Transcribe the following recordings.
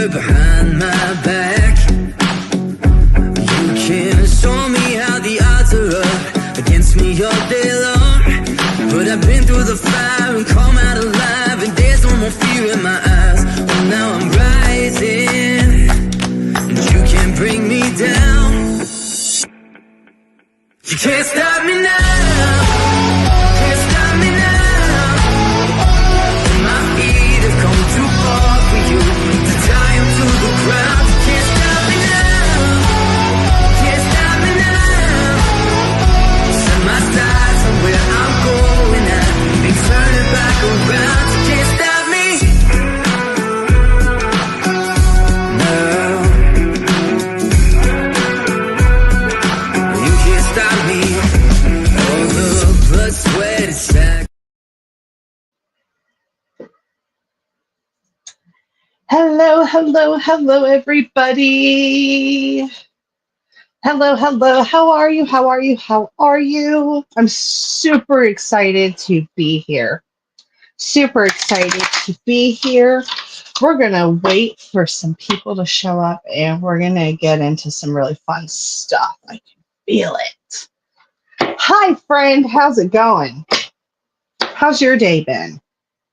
work behind my back. You can show me how the odds are up against me all day long, but I've been through the fire and come out alive, and there's no more fear in my eyes. Oh, now I'm rising, and you can't bring me down. You can't stop me now. Can't stop me now. My feet have come too far for you to tie them to the ground. You can't stop me now. Can't stop me now. Set my sights on where I'm going at, be turning back around. You can't stop me now. You can't stop me. All the blood, sweat, and sacrifice. Hello, everybody. Hello. How are you? I'm super excited to be here. We're going to wait for some people to show up, and we're going to get into some really fun stuff. I can feel it. Hi, friend. How's it going? How's your day been?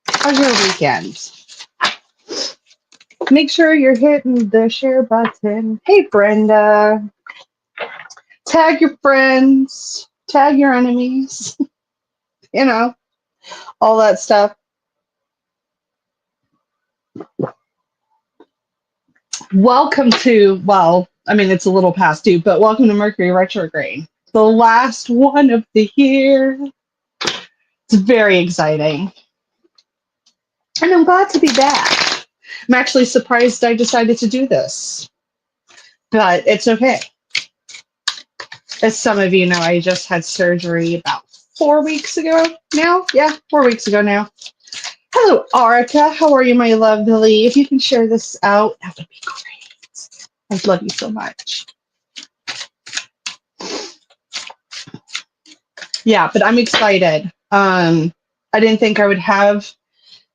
How's your weekend? Make sure you're hitting the share button. Hey, Brenda. Tag your friends. Tag your enemies. You know, all that stuff. Welcome to, well, I mean, it's a little past due, but welcome to Mercury Retrograde. The last one of the year. It's very exciting. And I'm glad to be back. I'm actually surprised I decided to do this, but it's okay. As some of you know, I just had surgery about 4 weeks ago now. Yeah, 4 weeks ago now. Hello, Arica. How are you, my lovely? If you can share this out, that would be great. I love you so much. Yeah, but I'm excited. I didn't think I would have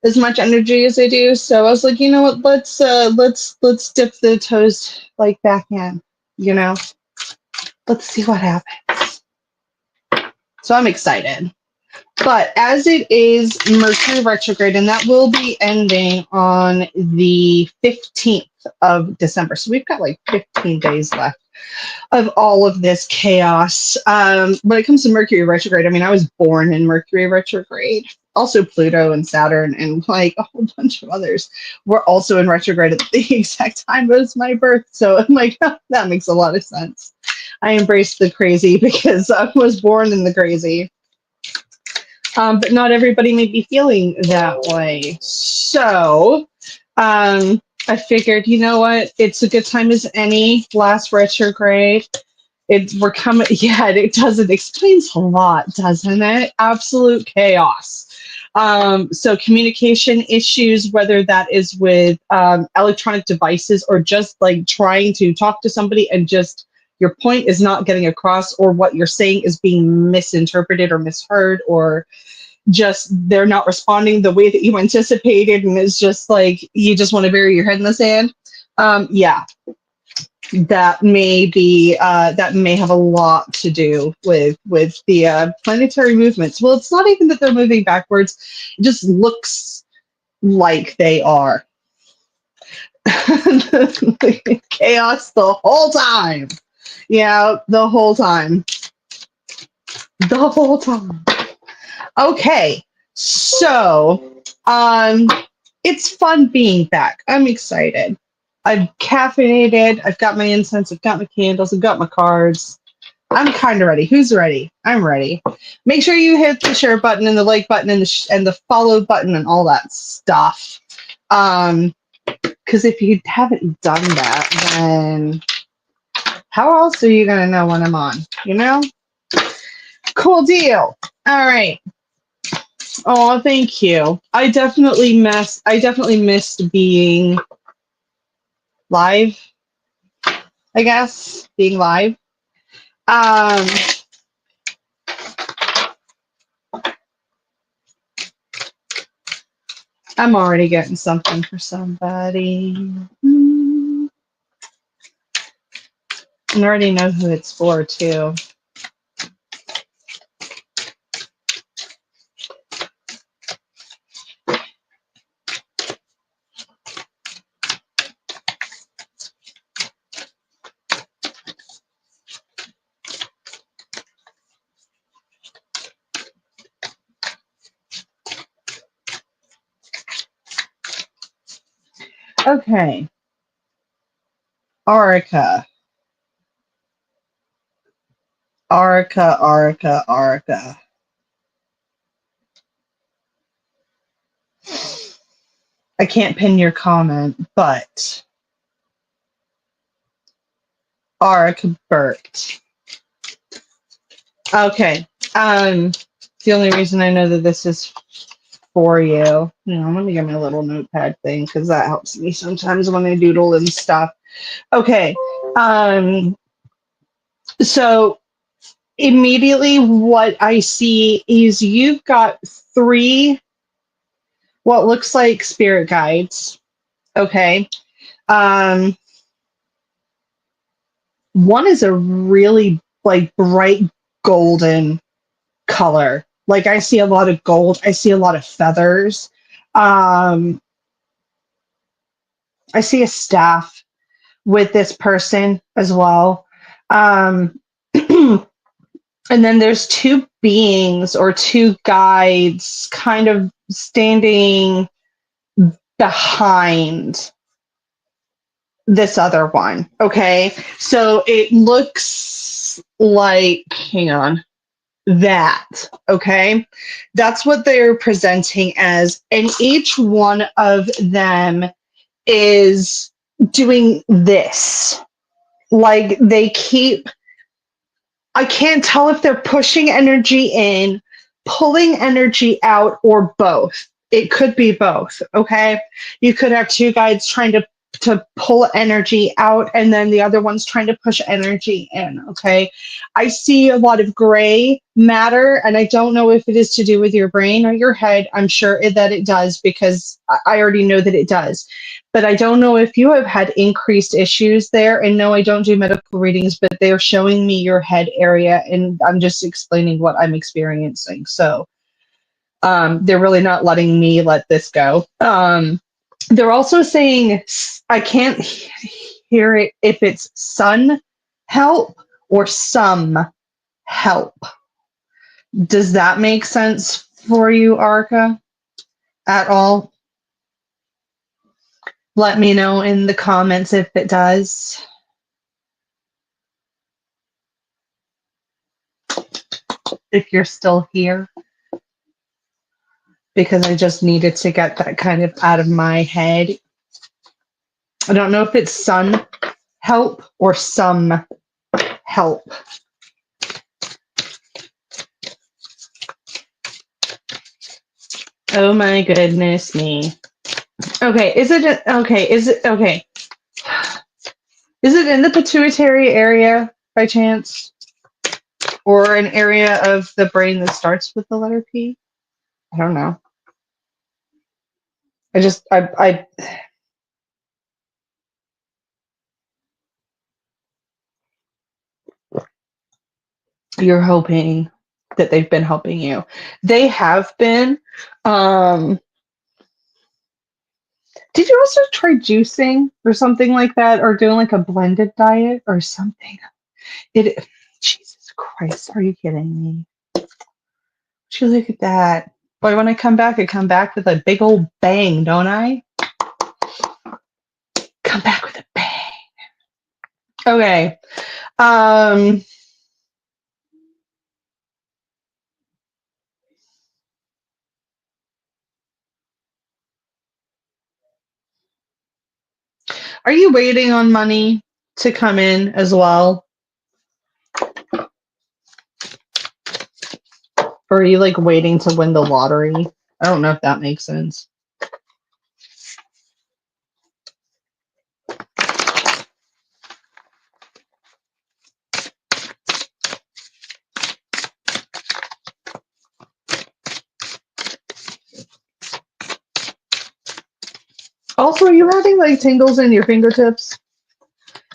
as much energy as I do, so I was like, you know what? Let's dip the toes like back in. You know, let's see what happens. So I'm excited. But as it is Mercury retrograde, and that will be ending on the 15th of December. So we've got like 15 days left of all of this chaos. When it comes to Mercury retrograde, I mean, I was born in Mercury retrograde. Also Pluto and Saturn and like a whole bunch of others were also in retrograde at the exact time as my birth. So I'm like, that makes a lot of sense. I embraced the crazy because I was born in the crazy. But not everybody may be feeling that way. So I figured, you know what? It's a good time as any. Last retrograde. We're coming. Yeah, it does. It explains a lot, doesn't it? Absolute chaos. So communication issues, whether that is with electronic devices or just like trying to talk to somebody and just your point is not getting across, or what you're saying is being misinterpreted or misheard, or just they're not responding the way that you anticipated, and it's just like you just want to bury your head in the sand. Yeah, that may be that may have a lot to do with the planetary movements. Well, it's not even that they're moving backwards; it just looks like they are. Chaos the whole time. Yeah, the whole time. Okay, so it's fun being back. I'm excited. I'm caffeinated. I've got my incense. I've got my candles. I've got my cards. I'm kind of ready. Who's ready? I'm ready. Make sure you hit the share button and the like button and the follow button and all that stuff. Because if you haven't done that, then how else are you gonna know when I'm on? You know? Cool deal. All right. Oh, thank you. I definitely missed being live. I guess being live. I'm already getting something for somebody. And I already know who it's for, too. Okay. Arica. Arica, Arica, Arica. I can't pin your comment, but Arica Burt. Okay. The only reason I know that this is for you, let me get my little notepad thing because that helps me sometimes when I doodle and stuff. Okay. So immediately what I see is you've got 3 what looks like spirit guides. Okay. One is a really like bright golden color. Like I see a lot of gold. I see a lot of feathers. I see a staff with this person as well. And then there's 2 beings or 2 guides kind of standing behind this other one. Okay. So it looks like, hang on, that. Okay. That's what they're presenting as. And each one of them is doing this. Like they keep, I can't tell if they're pushing energy in, pulling energy out, or both. It could be both. Okay. You could have 2 guides trying to pull energy out and then the other one's trying to push energy in. Okay. I see a lot of gray matter and I don't know if it is to do with your brain or your head. I'm sure that it does because I already know that it does. But I don't know if you have had increased issues there. And no, I don't do medical readings, but they're showing me your head area and I'm just explaining what I'm experiencing. So they're really not letting me let this go. They're also saying, I can't hear it if it's sun help or some help. Does that make sense for you, Arca, at all? Let me know in the comments if it does. If you're still here. Because I just needed to get that kind of out of my head. I don't know if it's sun help or some help. Oh my goodness me. Okay, is it okay? Is it okay? Is it in the pituitary area by chance? Or an area of the brain that starts with the letter P? I don't know. I you're hoping that they've been helping you. They have been. Did you also try juicing or something like that, or doing like a blended diet or something? Jesus Christ, are you kidding me? Would you look at that? Boy, when I come back with a big old bang, don't I? Come back with a bang. Okay. Are you waiting on money to come in as well? Or are you like waiting to win the lottery? I don't know if that makes sense. Also, are you having like tingles in your fingertips?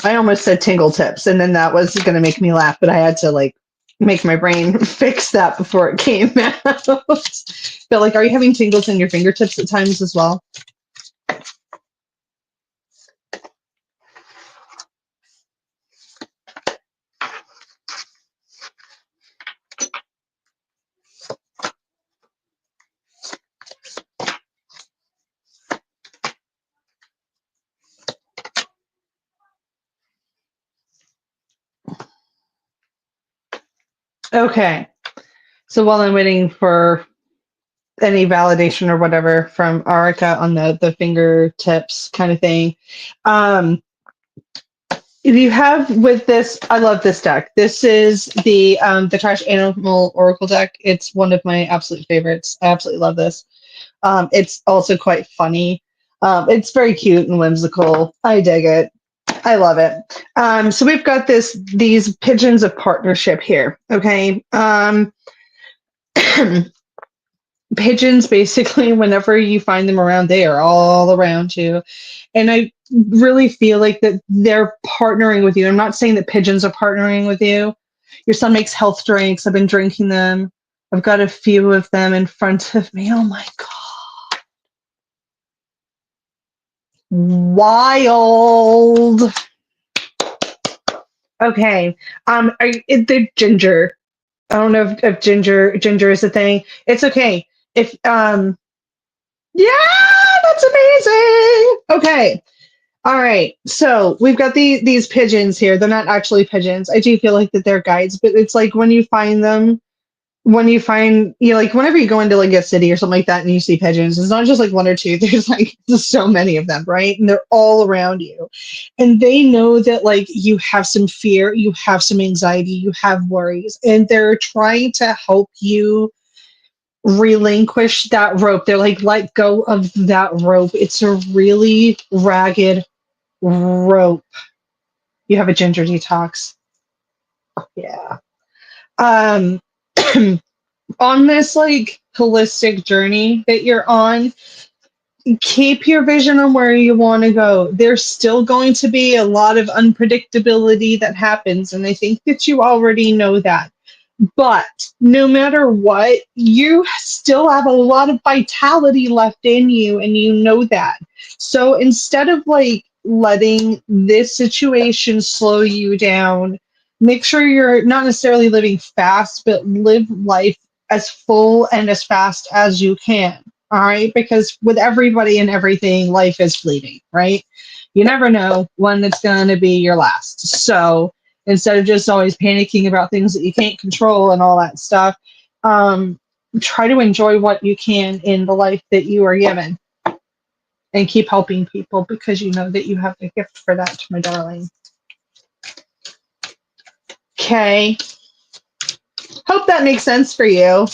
I almost said tingle tips, and then that was going to make me laugh, but I had to like make my brain fix that before it came out. But like, are you having tingles in your fingertips at times as well? Okay. So while I'm waiting for any validation or whatever from Arika on the fingertips kind of thing, if you have with this, I love this deck. This is the Trash Animal Oracle deck. It's one of my absolute favorites. I absolutely love this. It's also quite funny. It's very cute and whimsical. I dig it. I love it. So we've got these pigeons of partnership here. Okay. Pigeons, basically, whenever you find them around, they are all around you. And I really feel like that they're partnering with you. I'm not saying that pigeons are partnering with you. Your son makes health drinks. I've been drinking them. I've got a few of them in front of me. Oh my God. Wild. Okay. The ginger. I don't know if ginger is a thing. It's okay. If yeah, that's amazing. Okay. All right. So we've got these pigeons here. They're not actually pigeons. I do feel like that they're guides, but it's like when you find them, like whenever you go into like a city or something like that and you see pigeons, it's not just like one or two. There's like just so many of them, right? And they're all around you. And they know that like you have some fear, you have some anxiety, you have worries, and they're trying to help you relinquish that rope. They're like, let go of that rope. It's a really ragged rope. You have a ginger detox. Yeah. Um on this like holistic journey that you're on, keep your vision on where you want to go. There's still going to be a lot of unpredictability that happens, and I think that you already know that. But no matter what, you still have a lot of vitality left in you, and you know that. So instead of like letting this situation slow you down, make sure you're not necessarily living fast, but live life as full and as fast as you can. All right. Because with everybody and everything, life is fleeting, right? You never know when it's going to be your last. So instead of just always panicking about things that you can't control and all that stuff, try to enjoy what you can in the life that you are given and keep helping people because you know that you have the gift for that, my darling. Okay. Hope that makes sense for you.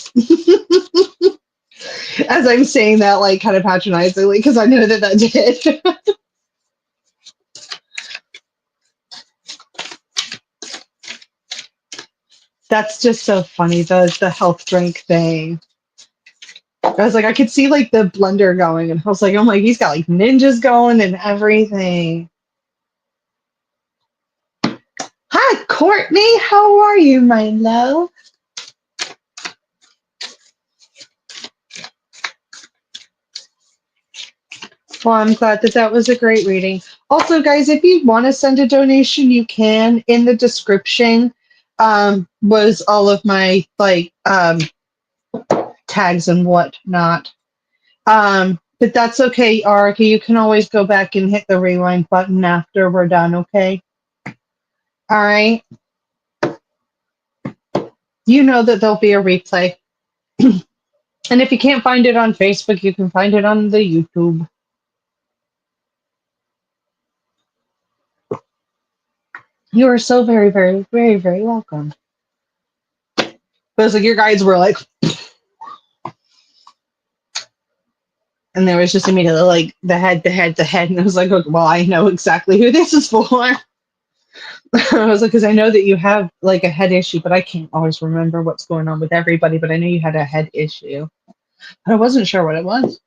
As I'm saying that, like, kind of patronizingly, because I know that did. That's just so funny, the health drink thing. I was like, I could see, like, the blender going, and I was like, oh my, he's got, like, ninjas going and everything. Hi, Courtney. How are you, my love? Well, I'm glad that was a great reading. Also, guys, if you want to send a donation, you can. In the description was all of my like tags and whatnot. But that's okay, Arika. You can always go back and hit the rewind button after we're done, okay? All right. You know that there'll be a replay. And if you can't find it on Facebook, you can find it on the YouTube. You are so very, very, very, very welcome. But it's like your guides were like, and there was just immediately like the head, and I was like, well, I know exactly who this is for. I was like, because I know that you have like a head issue, but I can't always remember what's going on with everybody. But I know you had a head issue, but I wasn't sure what it was.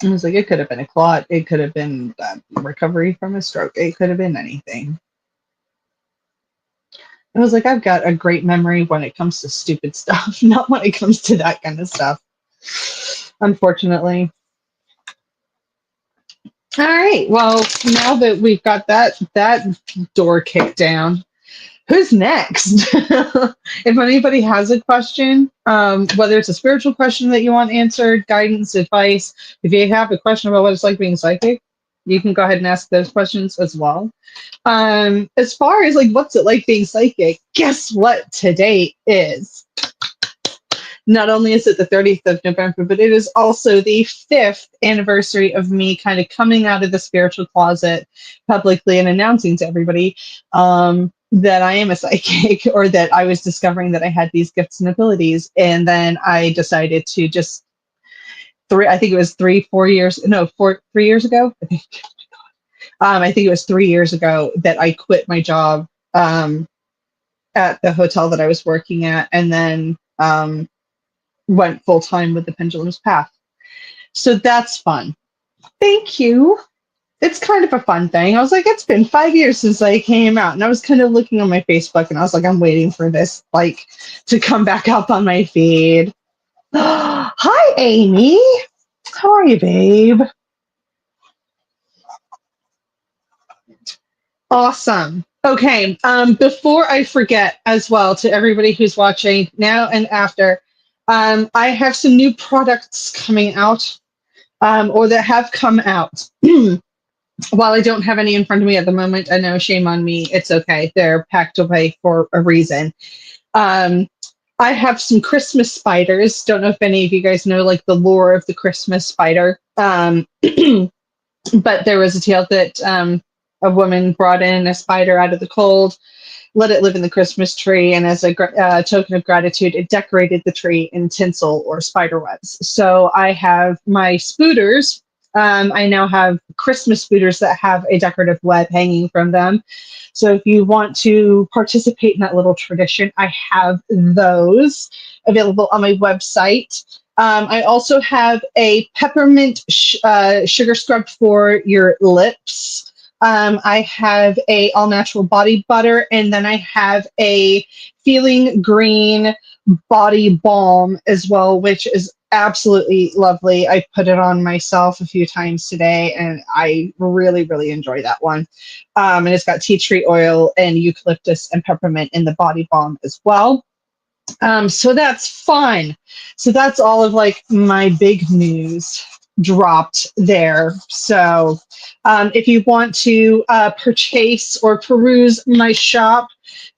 I was like, it could have been a clot. It could have been recovery from a stroke. It could have been anything. I was like, I've got a great memory when it comes to stupid stuff, not when it comes to that kind of stuff. Unfortunately. All right. Well, now that we've got that door kicked down, who's next? If anybody has a question, whether it's a spiritual question that you want answered, guidance, advice, if you have a question about what it's like being psychic, you can go ahead and ask those questions as well. As far as like what's it like being psychic, guess what today is? Not only is it the 30th of November, but it is also the 5th anniversary of me kind of coming out of the spiritual closet publicly and announcing to everybody that I am a psychic, or that I was discovering that I had these gifts and abilities. And then I decided to just I think it was 3 years ago. I think it was 3 years ago that I quit my job at the hotel that I was working at, and then went full time with the Pendulum's Path. So that's fun. Thank you. It's kind of a fun thing. I was like, it's been 5 years since I came out, and I was kind of looking on my Facebook, and I was like, I'm waiting for this like to come back up on my feed. Hi, Amy. How are you, babe? Awesome. Okay. Before I forget as well, to everybody who's watching now and after, I have some new products coming out, or that have come out. While I don't have any in front of me at the moment, I know, shame on me. It's okay. They're packed away for a reason. I have some Christmas spiders. Don't know if any of you guys know like the lore of the Christmas spider. But there was a tale that a woman brought in a spider out of the cold, let it live in the Christmas tree, and as a token of gratitude, it decorated the tree in tinsel or spider webs. So I have my spooters. I now have Christmas spooters that have a decorative web hanging from them. So if you want to participate in that little tradition, I have those available on my website. I also have a peppermint sugar scrub for your lips. I have a all natural body butter, and then I have a feeling green body balm as well, which is absolutely lovely. I put it on myself a few times today, and I really, really enjoy that one. And it's got tea tree oil and eucalyptus and peppermint in the body balm as well. So that's fun. So that's all of like my big news dropped there. So if you want to purchase or peruse my shop,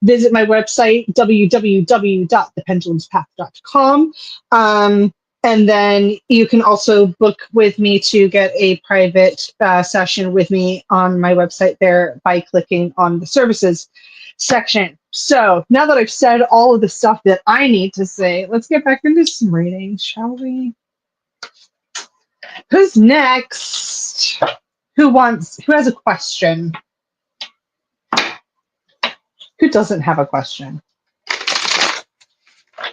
visit my website, www.thependulumspath.com. And then you can also book with me to get a private session with me on my website there by clicking on the services section. So now that I've said all of the stuff that I need to say, let's get back into some readings, shall we? Who's next? Who has a question? Who doesn't have a question?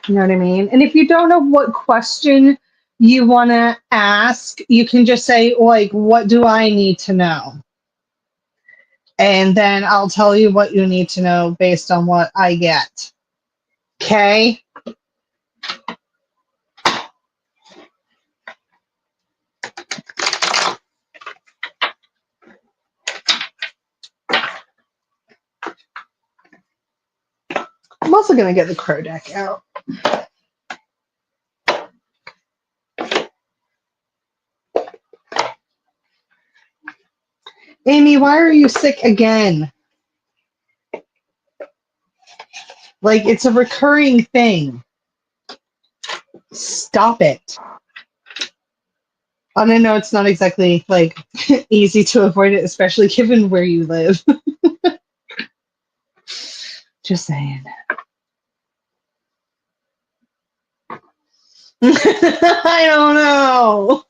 You know what I mean? And if you don't know what question you want to ask, you can just say, like, what do I need to know? And then I'll tell you what you need to know based on what I get. Okay? I'm also going to get the crow deck out. Amy, why are you sick again? Like, it's a recurring thing. Stop it. I know it's not exactly, like, easy to avoid it, especially given where you live. Just saying. I don't know.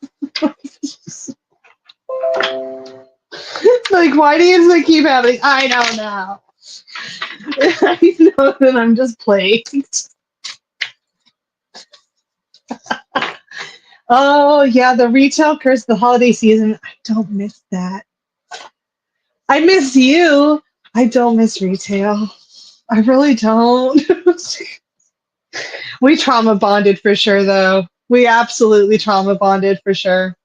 Like, why do you keep having? I don't know. I know that I'm just plagued. Oh yeah, the retail curse, the holiday season. I don't miss that. I miss you. I don't miss retail. I really don't. We trauma bonded for sure, though. We absolutely trauma bonded for sure.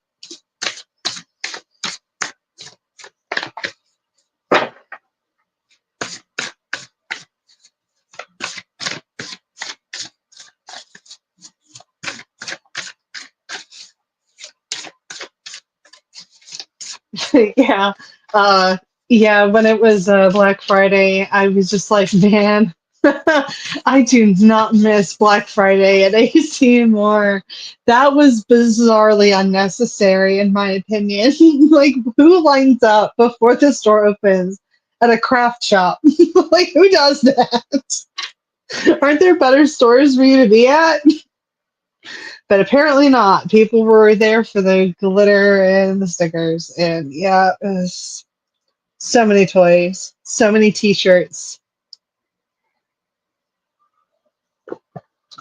Yeah. Uh, yeah, when it was Black Friday, I was just like, man, I do not miss Black Friday at AC more. That was bizarrely unnecessary, in my opinion. Like, who lines up before the store opens at a craft shop? Like, who does that? Aren't there better stores for you to be at? But apparently not. People were there for the glitter and the stickers. And yeah, it was so many toys, so many t-shirts,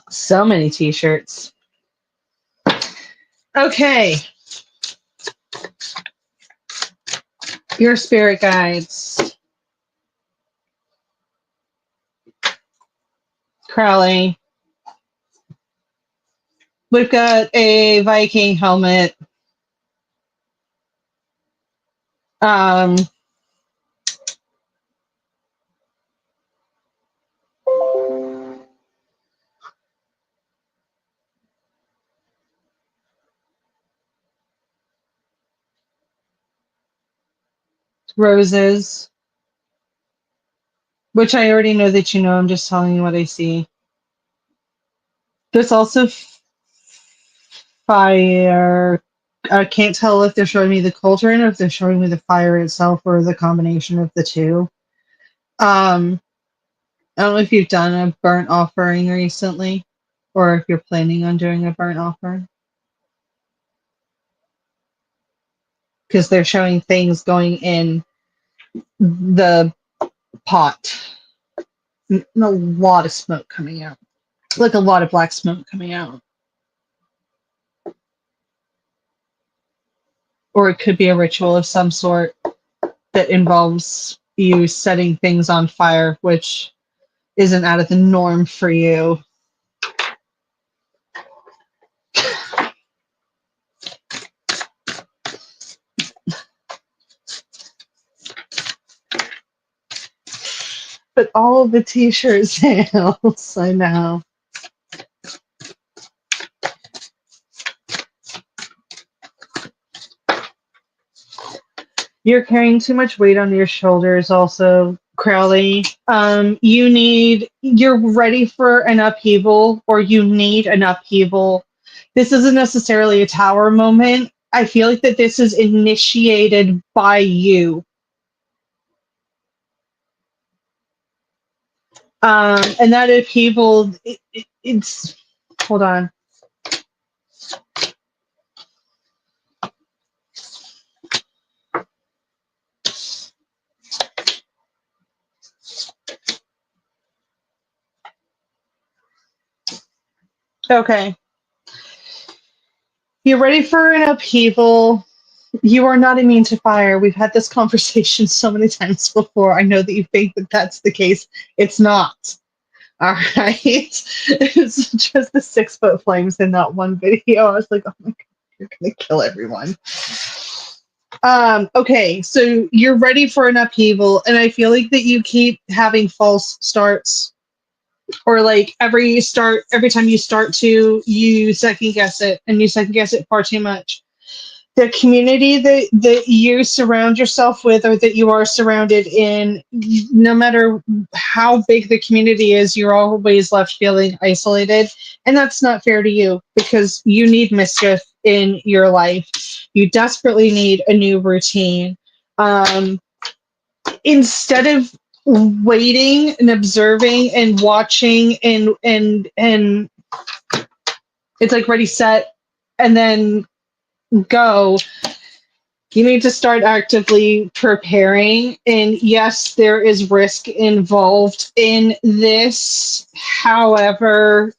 so many t-shirts. Okay. Your spirit guides. Crowley. We've got a Viking helmet. Um, roses, which I already know that you know. I'm just telling you what I see. There's also fire. I can't tell if they're showing me the cauldron or if they're showing me the fire itself or the combination of the two. I don't know if you've done a burnt offering recently or if you're planning on doing a burnt offering because they're showing things going in the pot. And a lot of smoke coming out, like a lot of black smoke coming out. Or it could be a ritual of some sort that involves you setting things on fire, which isn't out of the norm for you. But all of the t-shirt sales, I know. You're carrying too much weight on your shoulders also, Crowley. You're ready for an upheaval or you need an upheaval. This isn't necessarily a tower moment. I feel like that this is initiated by you. And that upheaval, it's, hold on. Okay. You're ready for an upheaval. You are not immune to fire. We've had this conversation so many times before. I know that you think that that's the case. It's not. All right. It's just the 6-foot flames in that one video. I was like, oh my God, you're going to kill everyone. Okay, so you're ready for an upheaval, and I feel like that you keep having false starts. Or like every time you start to, you second guess it, and you second guess it far too much. The community that you surround yourself with or that you are surrounded in, no matter how big the community is, you're always left feeling isolated. And that's not fair to you because you need mischief in your life. You desperately need a new routine. Instead of waiting and observing and watching and it's like ready, set, and then go. You need to start actively preparing. And yes, there is risk involved in this. However,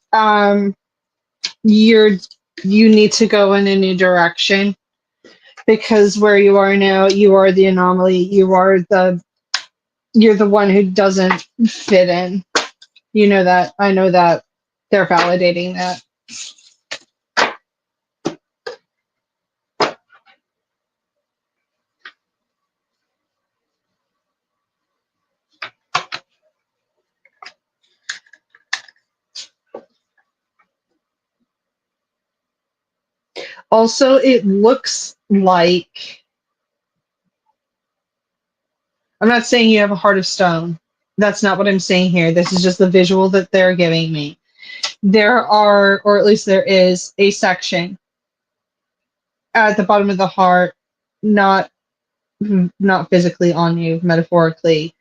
you're you need to go in a new direction, because where you are now, you are the anomaly. You're the one who doesn't fit in. You know that. I know that. They're validating that. Also, it looks like, I'm not saying you have a heart of stone. That's not what I'm saying here. This is just the visual that they're giving me. There are, or at least there is, a section at the bottom of the heart, not not physically on you, metaphorically,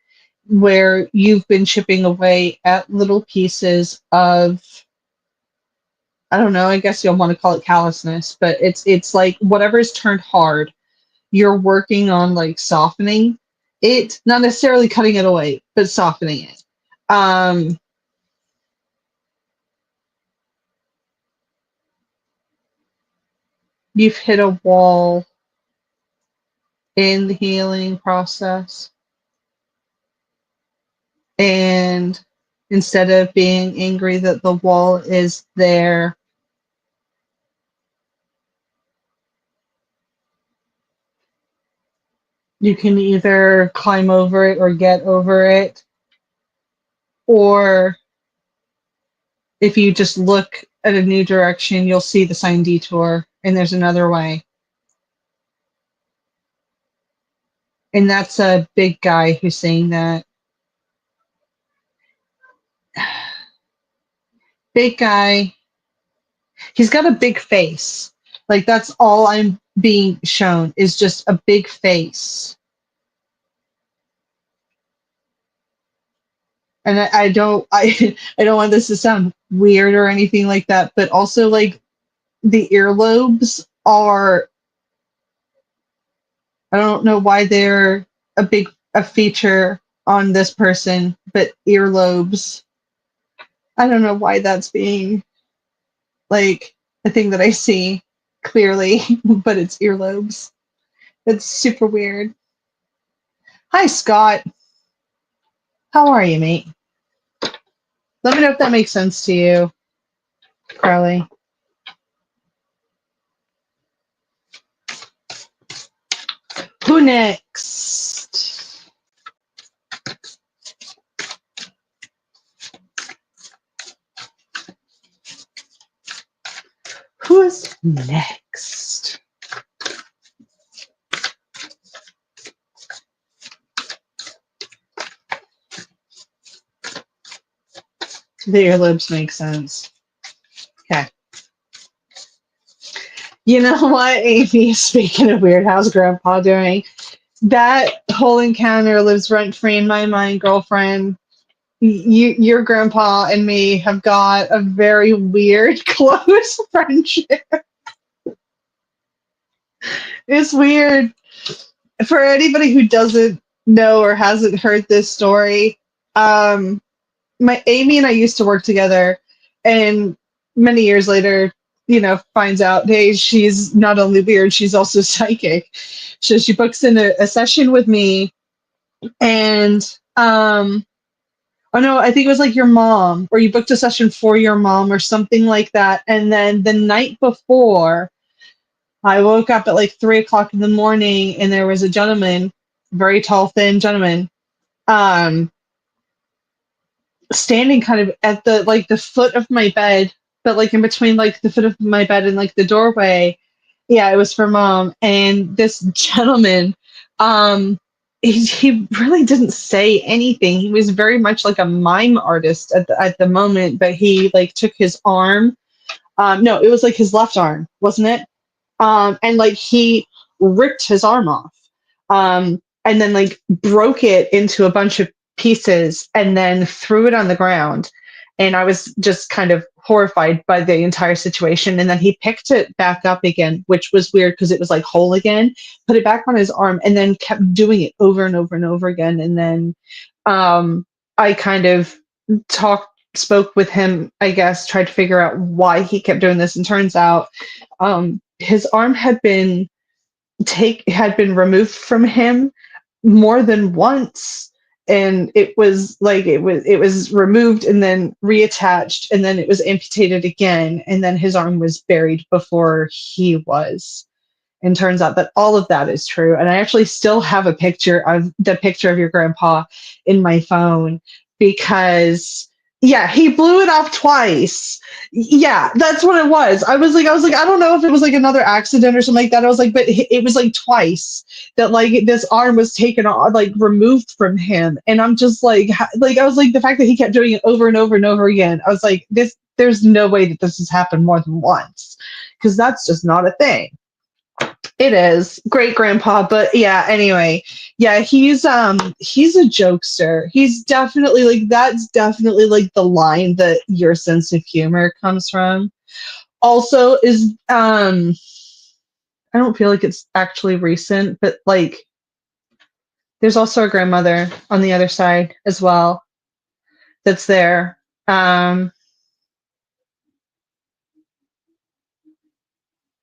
where you've been chipping away at little pieces of, I don't know, I guess you'll want to call it callousness, but it's like whatever's turned hard, you're working on like softening it, not necessarily cutting it away, but softening it. You've hit a wall in the healing process, and instead of being angry that the wall is there, you can either climb over it or get over it, or if you just look at a new direction, you'll see the sign detour, and there's another way. And that's a big guy who's saying that. Big guy. He's got a big face. Like, that's all I'm being shown is just a big face. And I don't I don't want this to sound weird or anything like that, but also like the earlobes are, I don't know why they're a feature on this person, but earlobes, I don't know why that's being like a thing that I see clearly, but it's earlobes. It's super weird. Hi, Scott. How are you, mate? Let me know if that makes sense to you, Carly. Who next? Who's next? The earlobes make sense. Okay. You know what, Amy? Speaking of weird, how's Grandpa doing? That whole encounter lives rent free in my mind, girlfriend. Your grandpa and me have got a very weird, close friendship. It's weird. For anybody who doesn't know or hasn't heard this story, my Amy and I used to work together, and many years later, finds out, hey, she's not only weird, she's also psychic. So she books in a session with me, and oh no, I think it was like your mom, or you booked a session for your mom or something like that. And then the night before, I woke up at like 3 o'clock in the morning, and there was a gentleman, very tall, thin gentleman, um, standing kind of at the foot of my bed, but like in between like the foot of my bed and like the doorway. Yeah, it was for mom. And this gentleman, he really didn't say anything. He was very much like a mime artist at the moment, but he like took his arm. No, it was like his left arm, wasn't it? And like he ripped his arm off, and then like broke it into a bunch of pieces and then threw it on the ground. And I was just kind of horrified by the entire situation. And then he picked it back up again, which was weird because it was like whole again, put it back on his arm, and then kept doing it over and over and over again. And then I kind of talked spoke with him, I guess, tried to figure out why he kept doing this, and turns out his arm had been removed from him more than once, and it was removed and then reattached, and then it was amputated again, and then his arm was buried before he was. And turns out that all of that is true. And I actually still have a picture of your grandpa in my phone because, yeah, he blew it off twice. Yeah, that's what it was. I was like, I don't know if it was like another accident or something like that. I was like, but it was like twice that like this arm was taken off, like removed from him. And I'm just like, I was like, the fact that he kept doing it over and over and over again, I was like, there's no way that this has happened more than once, because that's just not a thing. It is great grandpa, but yeah, anyway, yeah, he's a jokester. He's definitely like, that's definitely like the line that your sense of humor comes from. Also is I don't feel like it's actually recent, but like there's also a grandmother on the other side as well that's there.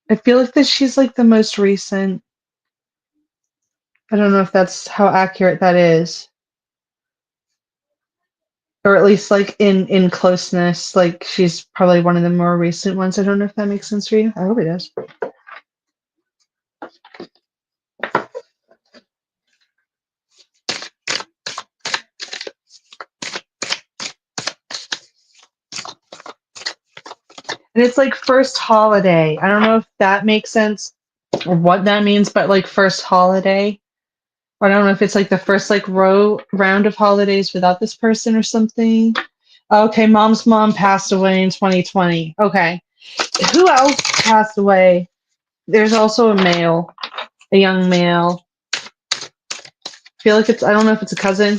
I feel like that she's like the most recent. I don't know if that's how accurate that is. Or at least like in closeness, like she's probably one of the more recent ones. I don't know if that makes sense for you. I hope it does. And it's like first holiday. I don't know if that makes sense or what that means, but like first holiday. I don't know if it's like the first like round of holidays without this person or something. Okay, mom's mom passed away in 2020. Okay. Who else passed away? There's also a young male. I feel like I don't know if it's a cousin.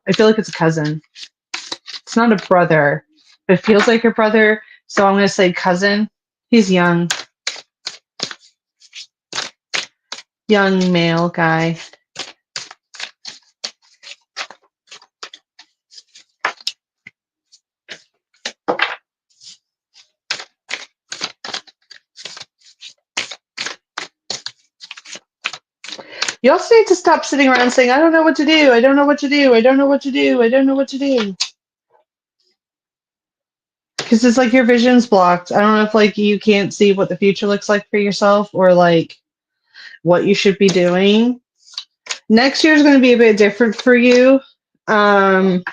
I feel like it's a cousin. It's not a brother. It feels like a brother, so I'm going to say cousin. He's young. Young male guy. You also need to stop sitting around saying, I don't know what to do. I don't know what to do. I don't know what to do. I don't know what to do. Because it's like your vision's blocked. I don't know if like you can't see what the future looks like for yourself or like what you should be doing. Next year is going to be a bit different for you. Wow.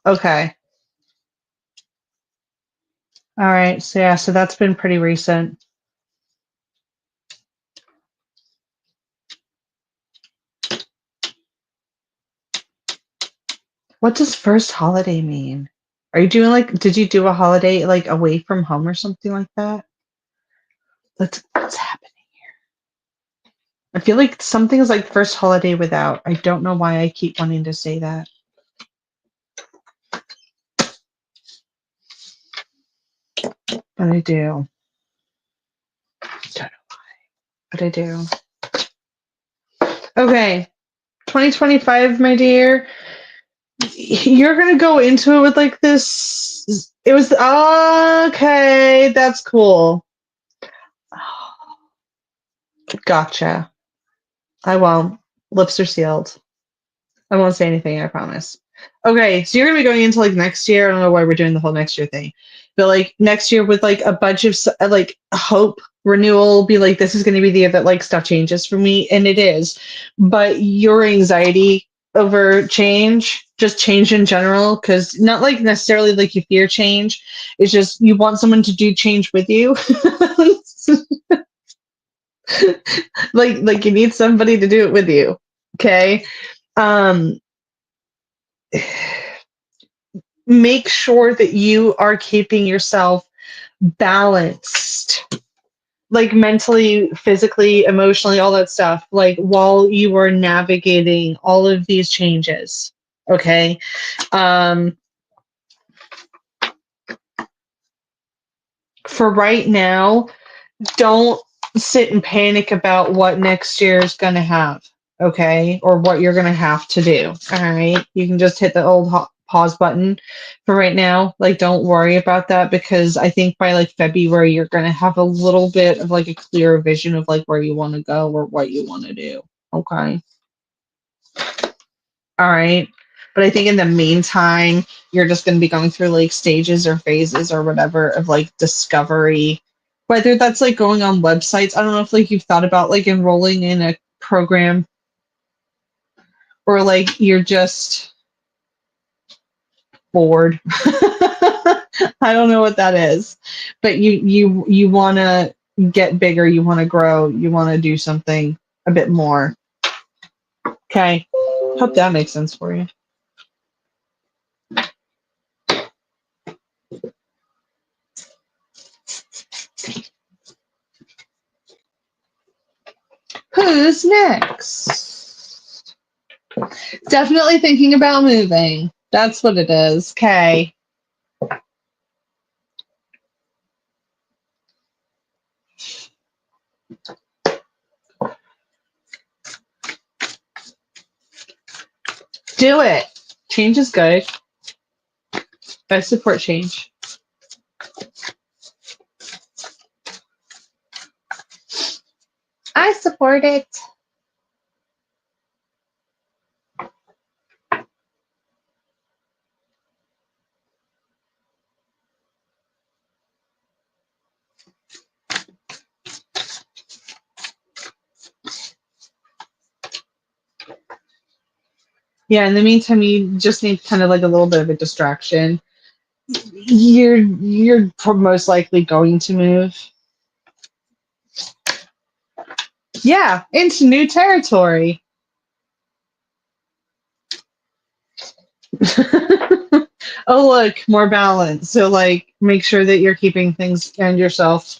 Okay. All right. So yeah, so that's been pretty recent. What does first holiday mean? Are you doing like, did you do a holiday like away from home or something like that? What's happening here? I feel like something is like first holiday without. I don't know why I keep wanting to say that. But I do. Don't know why, but I do. Okay. 2025, my dear. You're gonna go into it with like this. It was okay. That's cool. Gotcha. I won't. Lips are sealed. I won't say anything, I promise. Okay, so you're gonna be going into like next year. I don't know why we're doing the whole next year thing, but like next year with like a bunch of like hope, renewal, be like, this is gonna be the year that like stuff changes for me, and it is. But your anxiety over change, just change in general, because not like necessarily like you fear change, it's just you want someone to do change with you. like you need somebody to do it with you. Okay. Um make sure that you are keeping yourself balanced, like mentally, physically, emotionally, all that stuff, like while you are navigating all of these changes. Okay. For right now, don't sit and panic about what next year is going to have, okay? Or what you're going to have to do, all right? You can just hit the old pause button for right now. Like, don't worry about that, because I think by like February, you're going to have a little bit of like a clearer vision of like where you want to go or what you want to do, okay? All right. But I think in the meantime, you're just going to be going through like stages or phases or whatever of like discovery, whether that's like going on websites. I don't know if like you've thought about like enrolling in a program, or like you're just bored. I don't know what that is, but you want to get bigger, you want to grow, you want to do something a bit more. Okay. Hope that makes sense for you. Who's next? Definitely thinking about moving. That's what it is. Okay. Do it. Change is good. I support change. I support it. Yeah, in the meantime, you just need kind of like a little bit of a distraction. You're most likely going to move. Yeah, into new territory. Oh, look, more balance. So, like, make sure that you're keeping things and yourself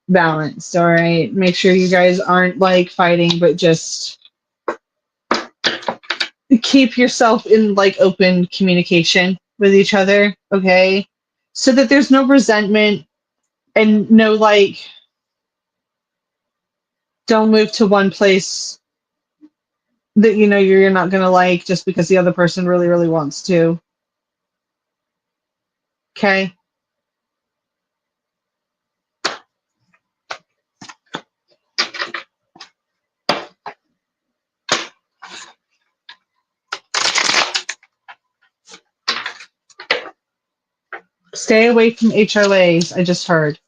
balanced, all right? Make sure you guys aren't, like, fighting, but just keep yourself in, like, open communication with each other, okay? So that there's no resentment and no, like, don't move to one place that you know you're not gonna like just because the other person really, really wants to. Okay? Stay away from HOAs, I just heard.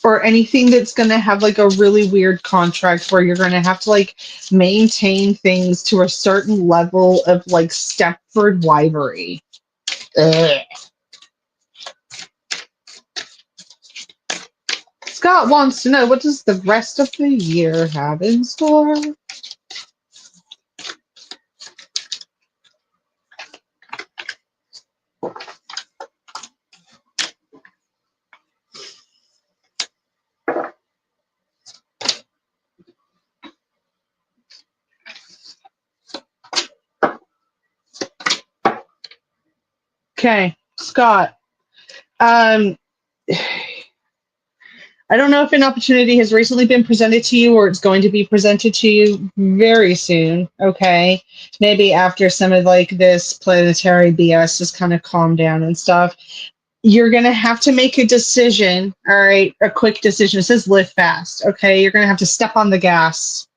Or anything that's going to have like a really weird contract where you're going to have to like maintain things to a certain level of like Stepford wivery. Ugh. Scott wants to know, what does the rest of the year have in store? Okay, Scott. Um, I don't know if an opportunity has recently been presented to you or it's going to be presented to you very soon. Okay. Maybe after some of like this planetary BS has kind of calmed down and stuff. You're going to have to make a decision. All right. A quick decision. It says live fast. Okay. You're going to have to step on the gas.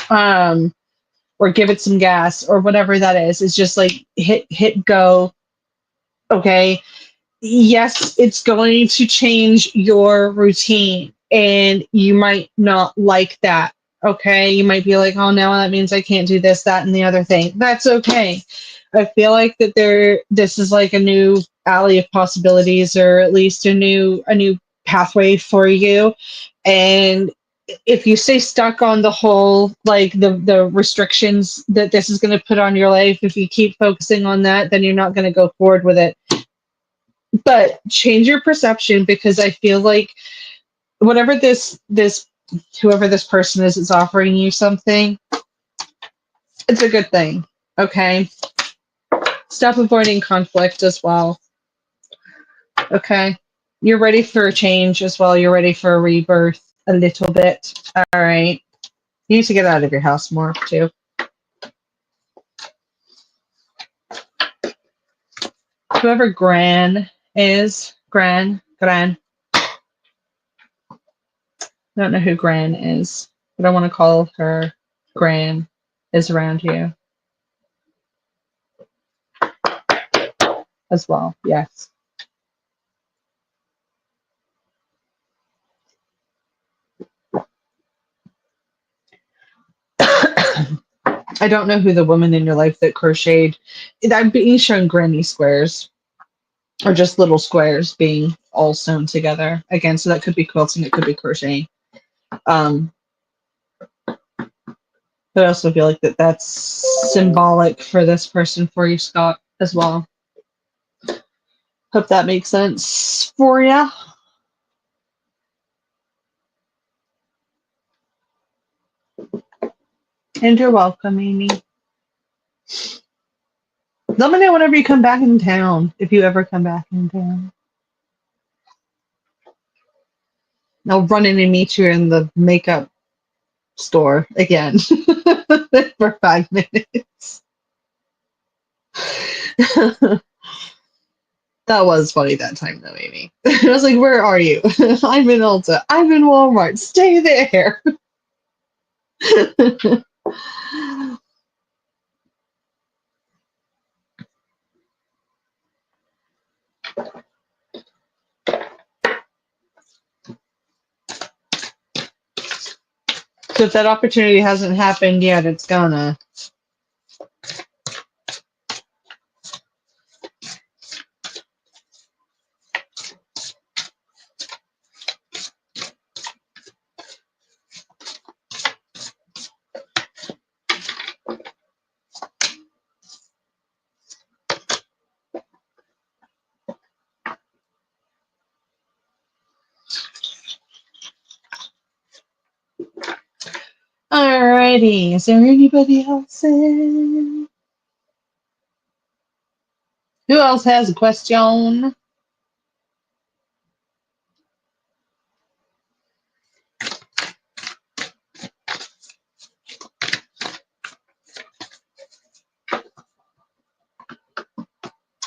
Or give it some gas or whatever that is. It's just like hit go. Okay. Yes, it's going to change your routine and you might not like that. Okay. You might be like, oh, now that means I can't do this, that, and the other thing. That's okay. I feel like that this is like a new alley of possibilities, or at least a new pathway for you. And if you stay stuck on the whole, like the restrictions that this is going to put on your life, if you keep focusing on that, then you're not going to go forward with it. But change your perception, because I feel like whatever this whoever this person is offering you something, it's a good thing. Okay. Stop avoiding conflict as well. Okay. You're ready for a change as well. You're ready for a rebirth a little bit. All right. You need to get out of your house more too. Whoever Gran is, Gran. I don't know who Gran is, but I want to call her Gran is around you as well. Yes. I don't know who the woman in your life that crocheted. I'm being shown granny squares or just little squares being all sewn together. Again, so that could be quilting, it could be crocheting. But I also feel like that's symbolic for this person for you, Scott, as well. Hope that makes sense for you. And you're welcome, Amy. Let me know whenever you come back in town, if you ever come back in town. I'll run in and meet you in the makeup store again for 5 minutes. That was funny that time though, Amy. I was like, where are you? I'm in Ulta. I'm in Walmart. Stay there. So if that opportunity hasn't happened yet, it's gonna. Alrighty, is there anybody else in? Who else has a question?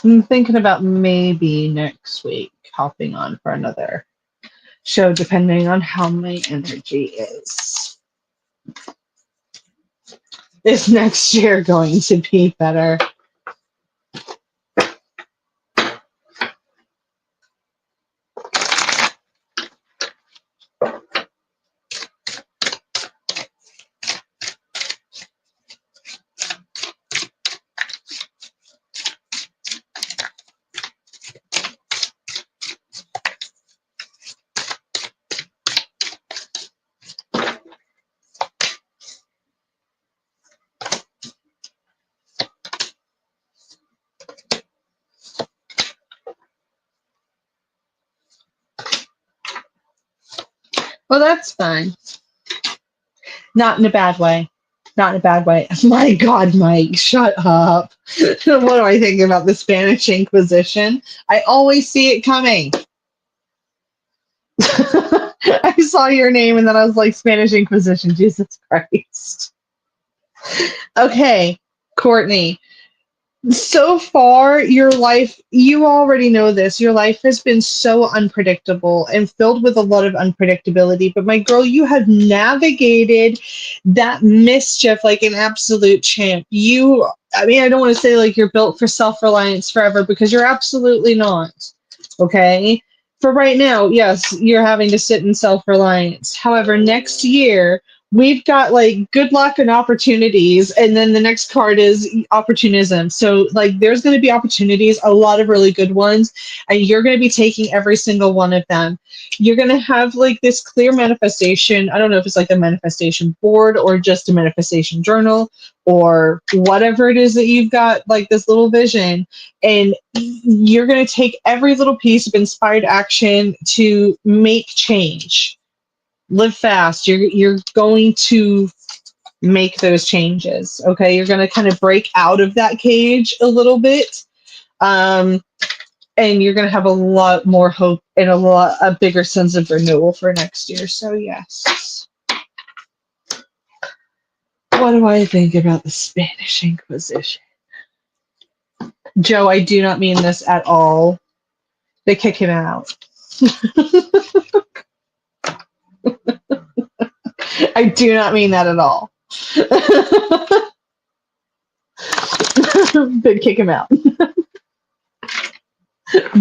I'm thinking about maybe next week hopping on for another show, depending on how my energy is. Is next year going to be better? Well, that's fine. Not in a bad way. Not in a bad way. My God, Mike, shut up. What do I think about the Spanish Inquisition? I always see it coming. I saw your name and then I was like, Spanish Inquisition, Jesus Christ. Okay, Courtney. So far, your life, you already know this, your life has been so unpredictable and filled with a lot of unpredictability. But my girl, you have navigated that mischief like an absolute champ. I mean, I don't want to say like you're built for self-reliance forever because you're absolutely not. Okay? For right now, yes, you're having to sit in self-reliance. However, next year, we've got like good luck and opportunities, and then the next card is opportunism. So like there's going to be opportunities, a lot of really good ones, and you're going to be taking every single one of them. You're going to have like this clear manifestation. I don't know if it's like a manifestation board or just a manifestation journal or whatever it is that you've got, like this little vision, and you're going to take every little piece of inspired action to make change. Live fast. You're going to make those changes. Okay, you're going to kind of break out of that cage a little bit. and you're going to have a lot more hope and a bigger sense of renewal for next year. So yes. What do I think about the Spanish Inquisition? Joe, I do not mean this at all. They kick him out. I do not mean that at all. But kick him out.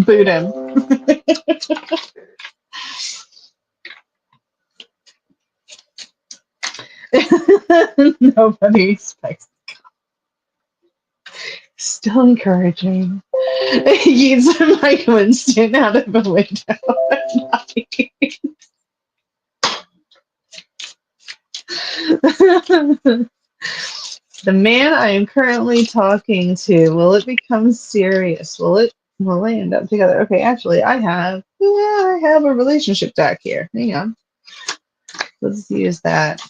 Boot him. Nobody expects. Still encouraging. Yeets Mike Winston out of a window. The man I am currently talking to, will it become serious? Will they end up together? Okay, actually I have a relationship deck here. Hang on. Let's use that.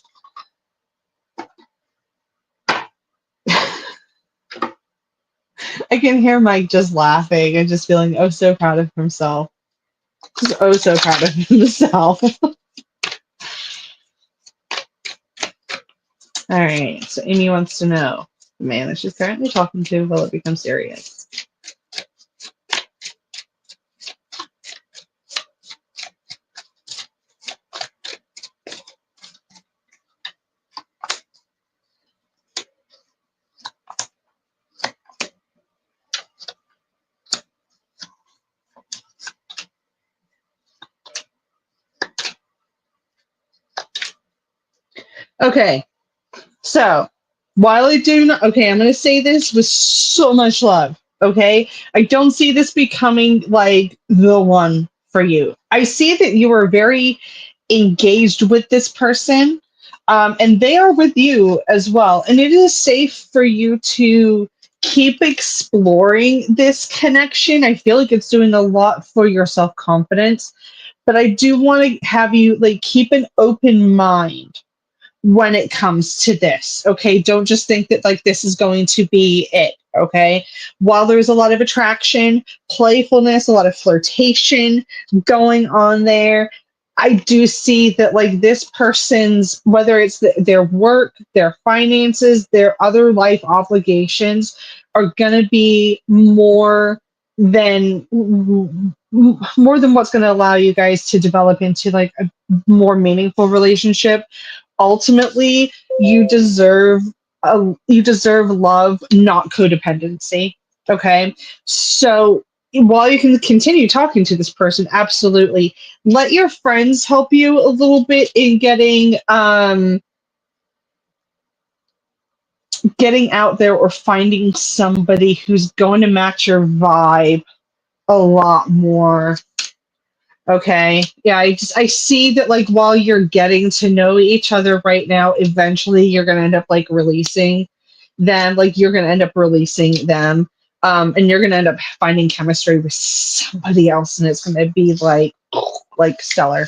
I can hear Mike just laughing and just feeling oh so proud of himself. Just oh so proud of himself. All right, so Amy wants to know the man that she's currently talking to, will it become serious? Okay, so while I do not, okay, I'm going to say this with so much love. Okay, I don't see this becoming like the one for you. I see that you are very engaged with this person, and they are with you as well. And it is safe for you to keep exploring this connection. I feel like it's doing a lot for your self confidence, but I do want to have you like keep an open mind when it comes to this. Okay, don't just think that like this is going to be it. Okay, while there's a lot of attraction, playfulness, a lot of flirtation going on there, I do see that like this person's, whether it's their work, their finances, their other life obligations are going to be than more than what's going to allow you guys to develop into like a more meaningful relationship. Ultimately, you deserve love, not codependency. Okay, so while you can continue talking to this person, absolutely let your friends help you a little bit in getting out there or finding somebody who's going to match your vibe a lot more. Okay. Yeah, I see that like while you're getting to know each other right now, eventually you're gonna end up like releasing them, like you're gonna end up releasing them. And you're gonna end up finding chemistry with somebody else and it's gonna be like stellar.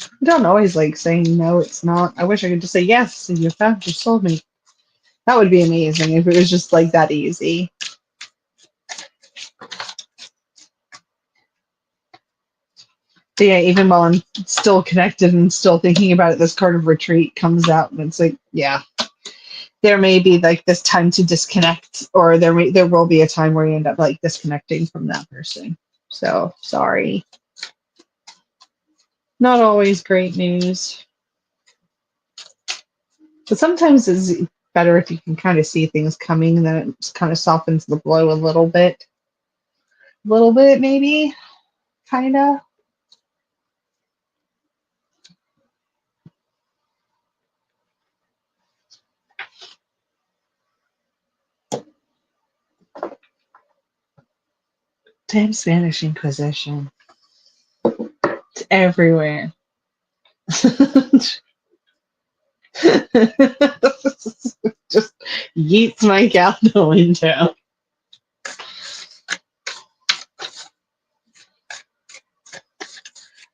I don't always like saying no, it's not. I wish I could just say yes and you found your soulmate. That would be amazing if it was just like that easy. So yeah, even while I'm still connected and still thinking about it, this card of retreat comes out and it's like, yeah, there may be like this time to disconnect, or there will be a time where you end up like disconnecting from that person. So sorry. Not always great news. But sometimes it's better if you can kind of see things coming, and then it kind of softens the blow a little bit. Little bit, maybe, kind of. Damn Spanish Inquisition. It's everywhere. Just yeets Mike out the window.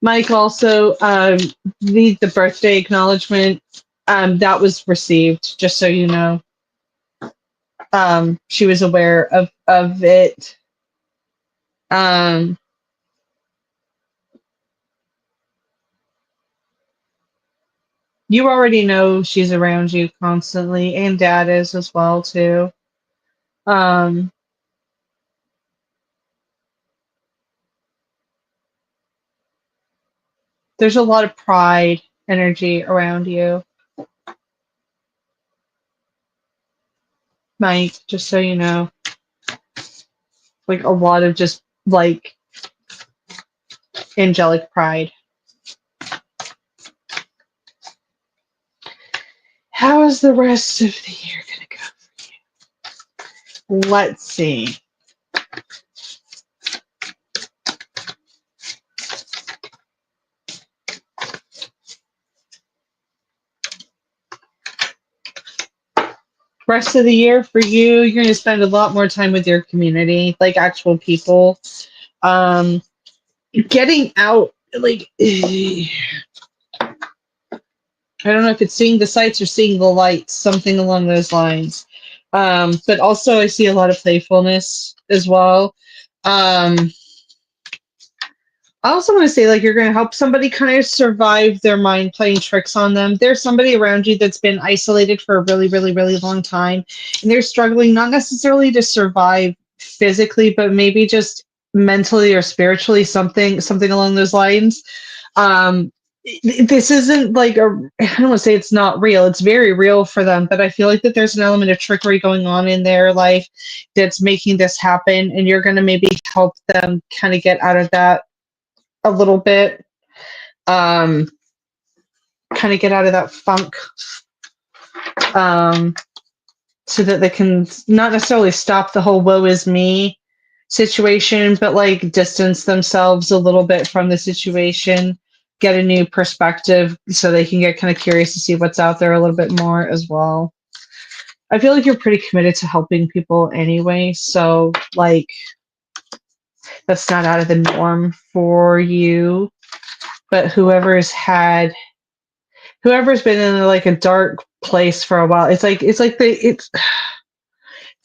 Mike also need the birthday acknowledgement. That was received, just so you know. She was aware of it. You already know she's around you constantly, and Dad is as well too. There's a lot of pride energy around you, Mike, just so you know. Like a lot of just like angelic pride. How is the rest of the year gonna go for you? Let's see. Rest of the year for you, you're going to spend a lot more time with your community, like actual people. Getting out, like, I don't know if it's seeing the sights or seeing the lights, something along those lines. But also, I see a lot of playfulness as well. I also want to say, like, you're going to help somebody kind of survive their mind playing tricks on them. There's somebody around you that's been isolated for a really, really, really long time, and they're struggling not necessarily to survive physically, but maybe just mentally or spiritually, something along those lines. This isn't like I don't want to say it's not real. It's very real for them, but I feel like that there's an element of trickery going on in their life that's making this happen, and you're going to maybe help them kind of get out of that a little bit, kind of get out of that funk, so that they can not necessarily stop the whole woe is me situation, but like distance themselves a little bit from the situation, get a new perspective so they can get kind of curious to see what's out there a little bit more as well. I feel like you're pretty committed to helping people anyway, so like that's not out of the norm for you. But whoever's been in like a dark place for a while, it's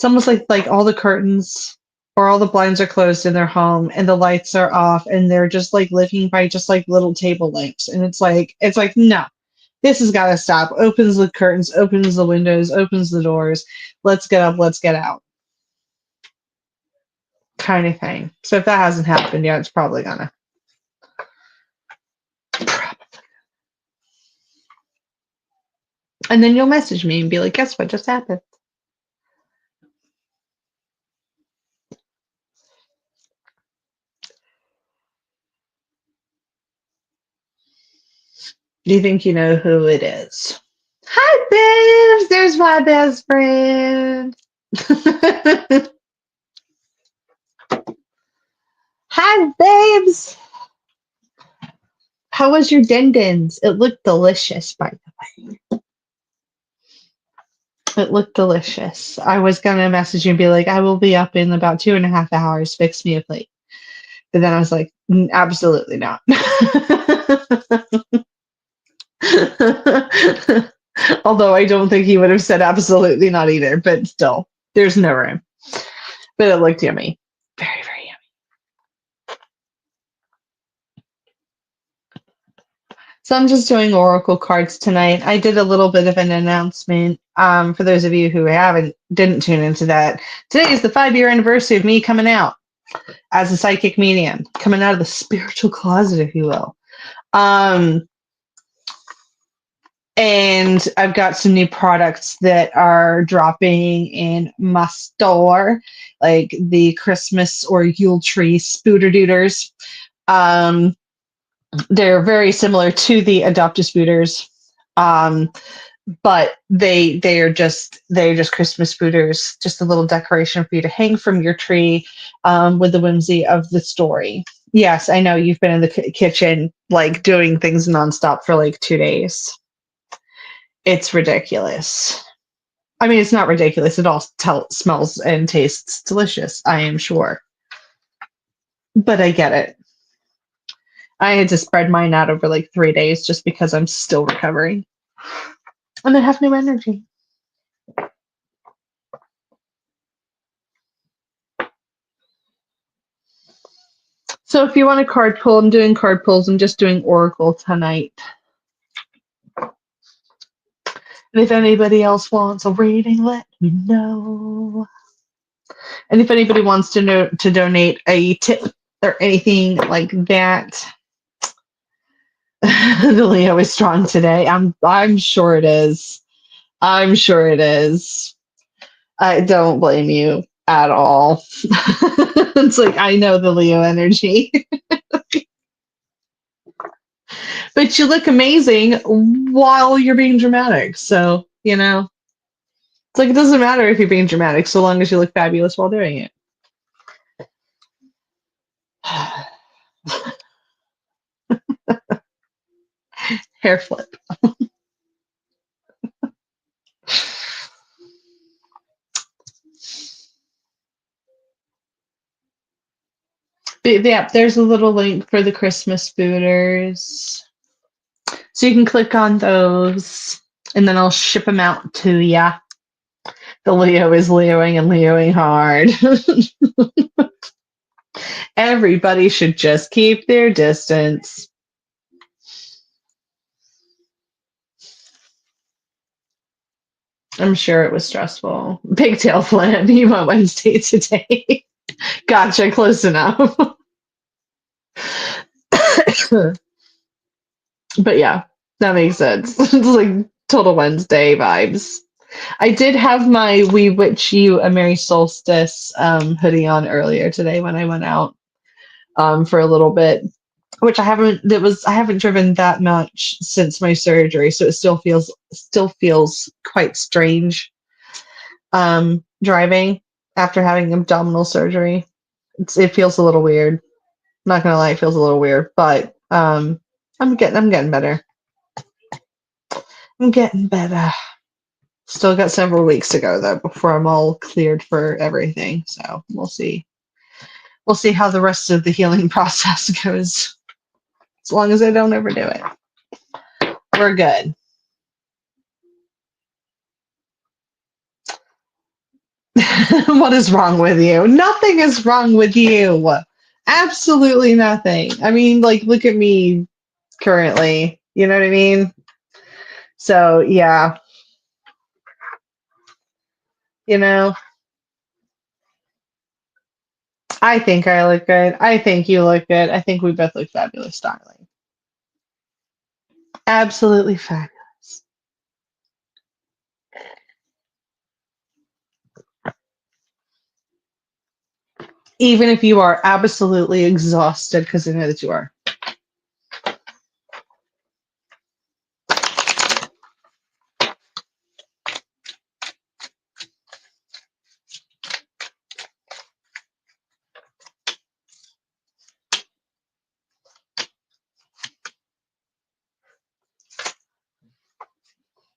almost like all the curtains or all the blinds are closed in their home and the lights are off and they're just like living by just like little table lamps, and it's like no, this has got to stop. Opens the curtains, opens the windows, opens the doors. Let's get up, let's get out, kind of thing. So if that hasn't happened yet, it's probably gonna. And then you'll message me and be like, guess what just happened? Do you think you know who it is? Hi, babes. There's my best friend. Hi, babes. How was your dindins? It looked delicious, by the way. It looked delicious. I was going to message you and be like, I will be up in about 2.5 hours. Fix me a plate. But then I was like, absolutely not. Although I don't think he would have said absolutely not either, but still, there's no room. But it looked yummy. Very, very yummy. So I'm just doing oracle cards tonight. I did a little bit of an announcement. For those of you who didn't tune into that, today is the 5-year anniversary of me coming out as a psychic medium, coming out of the spiritual closet, if you will. And I've got some new products that are dropping in my store, like the Christmas or Yule tree spooter dooders. They're very similar to the Adopt-A-Spooters. but they're just Christmas fooders, just a little decoration for you to hang from your tree, with the whimsy of the story. Yes, I know you've been in the kitchen like doing things nonstop for like 2 days. It's ridiculous. I mean, it's not ridiculous. It all smells and tastes delicious, I am sure. But I get it. I had to spread mine out over like 3 days just because I'm still recovering. And I have no energy. So if you want a card pull, I'm doing card pulls. I'm just doing Oracle tonight. And if anybody else wants a reading, let me know. And if anybody wants to donate a tip or anything like that, the Leo is strong today. I'm sure it is. I'm sure it is. I don't blame you at all. It's like I know the Leo energy. But you look amazing while you're being dramatic. So, it's like it doesn't matter if you're being dramatic so long as you look fabulous while doing it. Hair flip. But yeah, there's a little link for the Christmas booters. So you can click on those and then I'll ship them out to ya. The Leo is Leoing and Leoing hard. Everybody should just keep their distance. I'm sure it was stressful. Pigtail Flynn, you went Wednesday today. Gotcha, close enough. But yeah, that makes sense. It's like total Wednesday vibes. I did have my We Witch You a Merry Solstice hoodie on earlier today when I went out for a little bit, which I haven't driven that much since my surgery, so it still feels quite strange driving after having abdominal surgery. It feels a little weird. Not gonna lie, it feels a little weird, but I'm getting better. I'm getting better. Still got several weeks to go though before I'm all cleared for everything. So we'll see. We'll see how the rest of the healing process goes. As long as I don't overdo it, we're good. What is wrong with you? Nothing is wrong with you. Absolutely nothing. I mean, like, look at me currently. You know what I mean? So, yeah. I think I look good. I think you look good. I think we both look fabulous, darling. Absolutely fabulous. Even if you are absolutely exhausted, because I know that you are.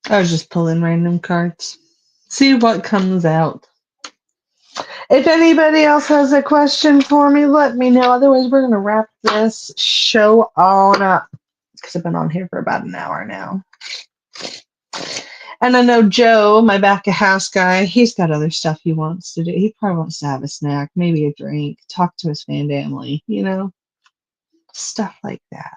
I was just pulling random cards. See what comes out. If anybody else has a question for me, let me know. Otherwise, we're going to wrap this show on up because I've been on here for about an hour now. And I know Joe, my back of house guy, he's got other stuff he wants to do. He probably wants to have a snack, maybe a drink, talk to his family, stuff like that.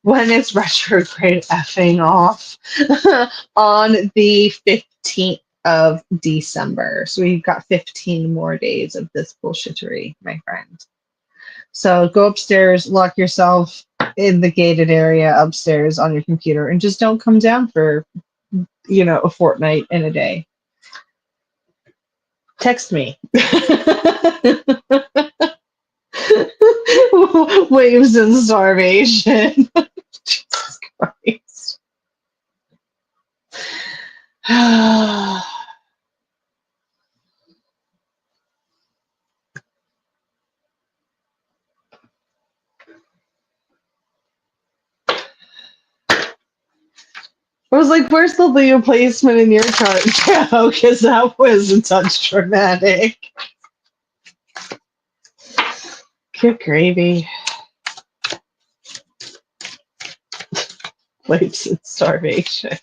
When is retrograde effing off? On the 15th of December. So we've got 15 more days of this bullshittery, my friend. So go upstairs, lock yourself in the gated area upstairs on your computer, and just don't come down for, a fortnight and a day. Text me. Waves and starvation. Jesus Christ. I was like, where's the Leo placement in your chart, Joe? Because that was a touch dramatic. Good gravy. Waves and starvation.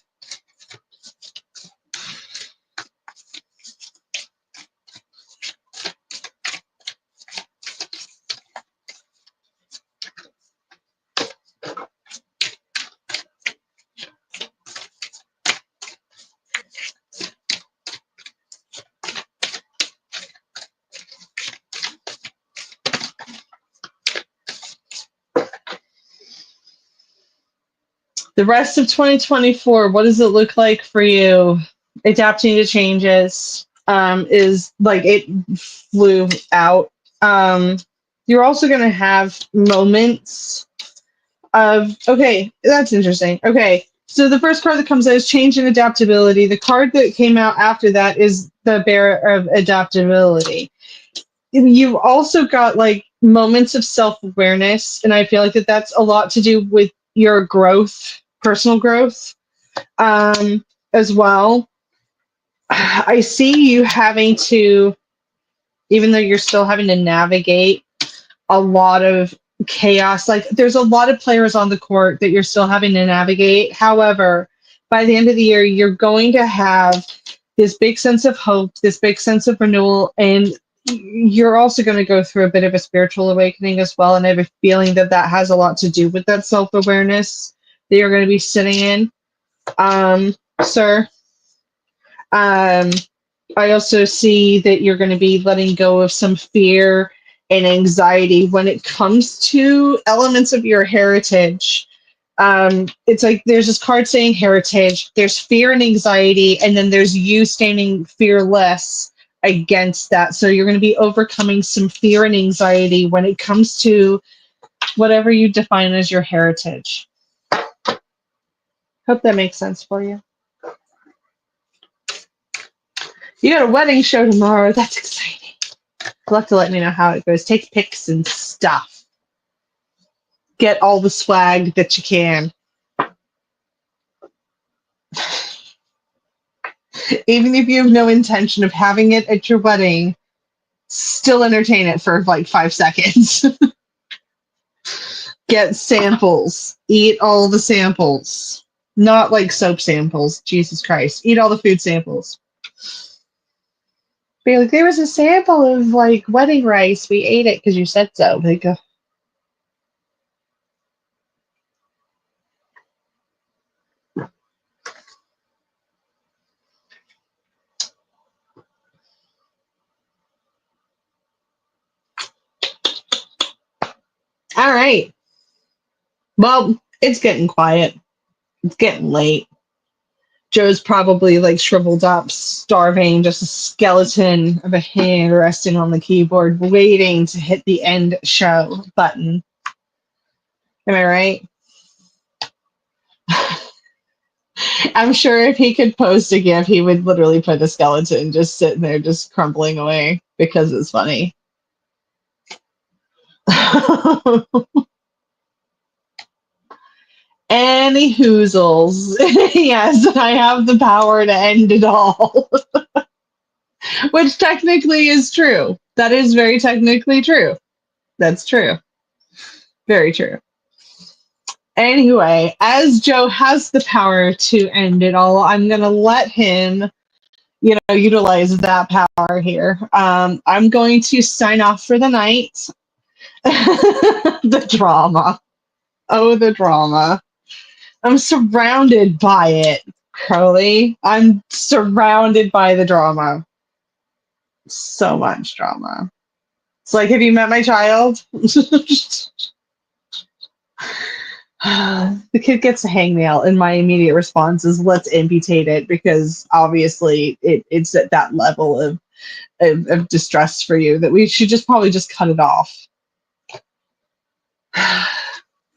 The rest of 2024, what does it look like for you? Adapting to changes is like it flew out. You're also going to have moments of, okay, that's interesting. Okay, so the first card that comes out is change and adaptability. The card that came out after that is the bearer of adaptability. You've also got like moments of self-awareness, and I feel like that's a lot to do with your growth, personal growth, as well. I see you having to, even though you're still having to navigate a lot of chaos, like there's a lot of players on the court that you're still having to navigate. However, by the end of the year, you're going to have this big sense of hope, this big sense of renewal, and you're also going to go through a bit of a spiritual awakening as well. And I have a feeling that that has a lot to do with that self-awareness that you're going to be sitting in, sir. I also see that you're going to be letting go of some fear and anxiety when it comes to elements of your heritage. It's like there's this card saying heritage, there's fear and anxiety, and then there's you standing fearless against that. So you're going to be overcoming some fear and anxiety when it comes to whatever you define as your heritage. Hope that makes sense for you. You got a wedding show tomorrow. That's exciting. You'll have to let me know how it goes. Take pics and stuff. Get all the swag that you can. Even if you have no intention of having it at your wedding, still entertain it for like 5 seconds. Get samples. Eat all the samples. Not like soap samples. Jesus Christ. Eat all the food samples. Be like, there was a sample of like wedding rice. We ate it because you said so. They go. All right. Well, it's getting quiet. It's getting late. Joe's probably like shriveled up, starving, just a skeleton of a hand resting on the keyboard, waiting to hit the end show button. Am I right? I'm sure if he could post a GIF, he would literally put a skeleton just sitting there, just crumbling away because it's funny. Any hoozles. Yes, I have the power to end it all. Which technically is true. That is very technically true. That's true. Very true. Anyway, as Joe has the power to end it all, I'm going to let him, utilize that power here. I'm going to sign off for the night. The drama. Oh, the drama. I'm surrounded by it, Crowley. I'm surrounded by the drama. So much drama. It's like, have you met my child? The kid gets a hangnail, and my immediate response is, let's amputate it, because obviously it's at that level of distress for you that we should just probably just cut it off.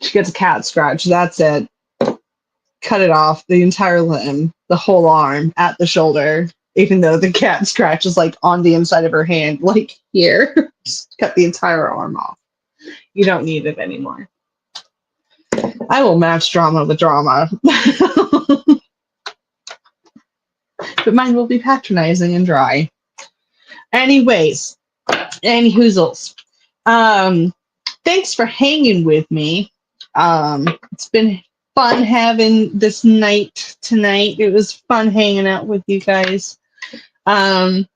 She gets a cat scratch. That's it. Cut it off, the entire limb, the whole arm, at the shoulder, even though the cat scratch is like on the inside of her hand, like here. Just cut the entire arm off. You don't need it anymore. I will match drama with drama. But mine will be patronizing and dry. Anyways, any hoozles. Thanks for hanging with me. It's been fun having this night tonight. It was fun hanging out with you guys. Hang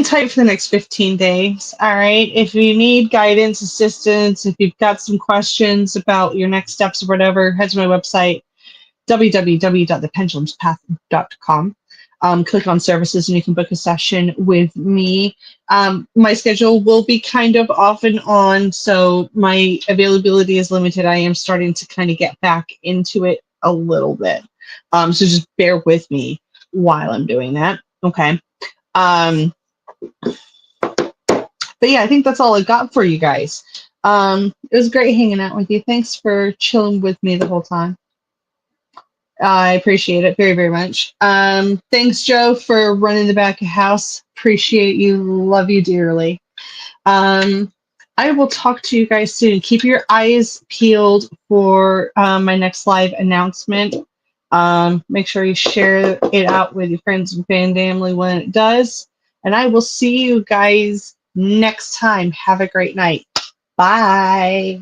tight for the next 15 days. All right. If you need guidance, assistance, if you've got some questions about your next steps or whatever, head to my website, www.thependulumspath.com. Click on services and you can book a session with me. My schedule will be kind of off and on, so my availability is limited. I am starting to kind of get back into it a little bit. So just bear with me while I'm doing that. Okay. But yeah, I think that's all I got for you guys. It was great hanging out with you. Thanks for chilling with me the whole time. I appreciate it very, very much. Thanks, Joe, for running the back of house. Appreciate you. Love you dearly. I will talk to you guys soon. Keep your eyes peeled for my next live announcement. Make sure you share it out with your friends and family when it does. And I will see you guys next time. Have a great night. Bye.